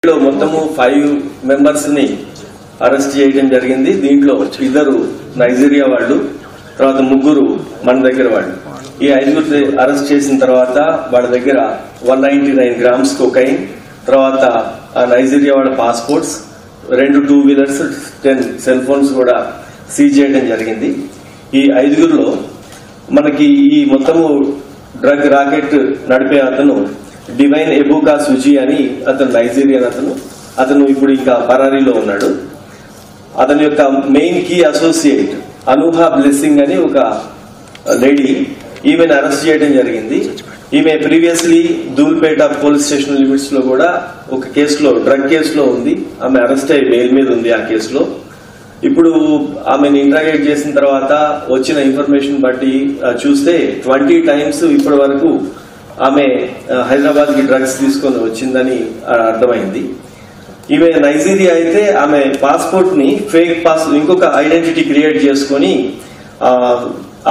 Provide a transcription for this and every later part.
మొత్తము 5 మెంబర్స్ ని అరెస్ట్ చేయడం జరిగింది. దీంట్లో 2 నైజీరియా వాళ్ళు, తర్వాత 3 మన దగ్గర వాళ్ళు. ఈ 5 అరెస్ట్ చేసిన తర్వాత వాళ్ళ దగ్గర 199 గ్రామ్స్ కోకైన్, తర్వాత నైజీరియా వాళ్ళ పాస్పోర్ట్స్, 2 2 వీలర్స్, 10 సెల్ ఫోన్స్ కూడా సీజ్ చేయడం జరిగింది. ఈ 5లో మనకి ఈ మొత్తము డ్రగ్ రాకెట్ నడిపే అతను డివైన్ ఎబుకా సుజీ అని అతను నైజీరియన్ అతను ఇప్పుడు ఇంకా పరారీలో ఉన్నాడు. అతని యొక్క మెయిన్ కీ అసోసియేట్ అనూహా బ్లెస్సింగ్ అని ఒక లేడీ, ఈమెను అరెస్ట్ చేయడం జరిగింది. ఈమె previously Dhoolpet police station limits లో కూడా ఒక కేసులో, డ్రగ్ కేసులో ఉంది. ఆమె అరెస్ట్ అయ్యి బెయిల్ మీద ఉంది ఆ కేసులో. ఇప్పుడు ఆమెను ఇంట్రాగేట్ చేసిన తర్వాత వచ్చిన ఇన్ఫర్మేషన్ బట్టి చూస్తే 20 టైమ్స్ ఇప్పటి వరకు ఆమె హైదరాబాద్ కి డ్రగ్స్ తీసుకొని వచ్చిందని అర్థమైంది. ఈమె నైజీరియా అయితే ఆమె పాస్పోర్ట్ ని ఫేక్ ఇంకొక ఐడెంటిటీ క్రియేట్ చేసుకుని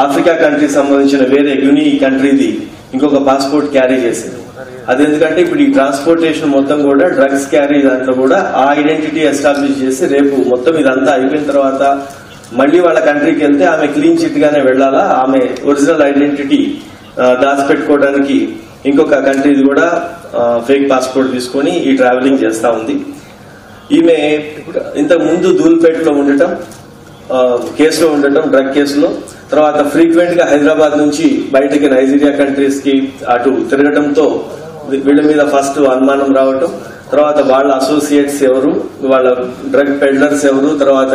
ఆఫ్రికా కంట్రీ సంబంధించిన వేరే యుని కంట్రీది ఇంకొక పాస్పోర్ట్ క్యారీ చేసింది. అదెందుకంటే ఇప్పుడు ఈ ట్రాన్స్పోర్టేషన్ మొత్తం కూడా డ్రగ్స్ క్యారీ దాంట్లో కూడా ఆ ఐడెంటిటీ ఎస్టాబ్లిష్ చేసి రేపు మొత్తం ఇదంతా అయిపోయిన తర్వాత మళ్ళీ వాళ్ళ కంట్రీకి వెళ్తే ఆమె క్లీన్ చిట్ గానే వెళ్లాలా. ఆమె ఒరిజినల్ ఐడెంటిటీ దాచిపెట్టుకోవడానికి ఇంకొక కంట్రీది కూడా ఫేక్ పాస్పోర్ట్ తీసుకొని ఈ ట్రావెలింగ్ చేస్తా ఉంది. ఈమె ఇంతకు ముందు ధూల్పేటలో ఉండటం, కేసులో ఉండటం, డ్రగ్ కేసులో, తర్వాత ఫ్రీక్వెంట్ గా హైదరాబాద్ నుంచి బయటకి నైజీరియా కంట్రీస్ కి అటు తిరగటంతో వీళ్ళ మీద ఫస్ట్ అనుమానం రావటం, తర్వాత వాళ్ళ అసోసియేట్స్ ఎవరు, వాళ్ళ డ్రగ్ పెడ్లర్స్ ఎవరు, తర్వాత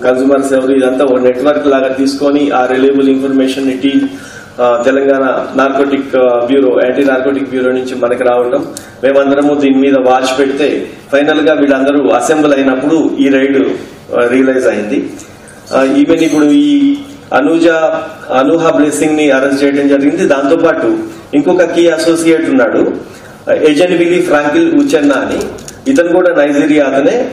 కన్స్యూమర్స్ ఎవరు, ఇదంతా ఒక నెట్వర్క్ లాగా తీసుకొని ఆ రిలయబుల్ ఇన్ఫర్మేషన్ ని Telangana narcotic bureau, anti narcotic bureau నుంచి మనకి రావటం, మేమందరము దీని మీద వాచ్ పెడితే ఫైనల్ గా వీళ్ళందరూ అసెంబ్ల్ అయినప్పుడు ఈ రైడ్ రియలైజ్ అయింది. ఈవెన్ ఇప్పుడు ఈ అనూహా బ్లెస్సింగ్ ని అరెస్ట్ చేయడం జరిగింది. దాంతోపాటు ఇంకొక కీ అసోసియేట్ ఉన్నాడు, ఎజెన్ విలీ ఫ్రాంకిల్ ఉచెన్నా అని, ఇతను కూడా నైజీరియా అతనే.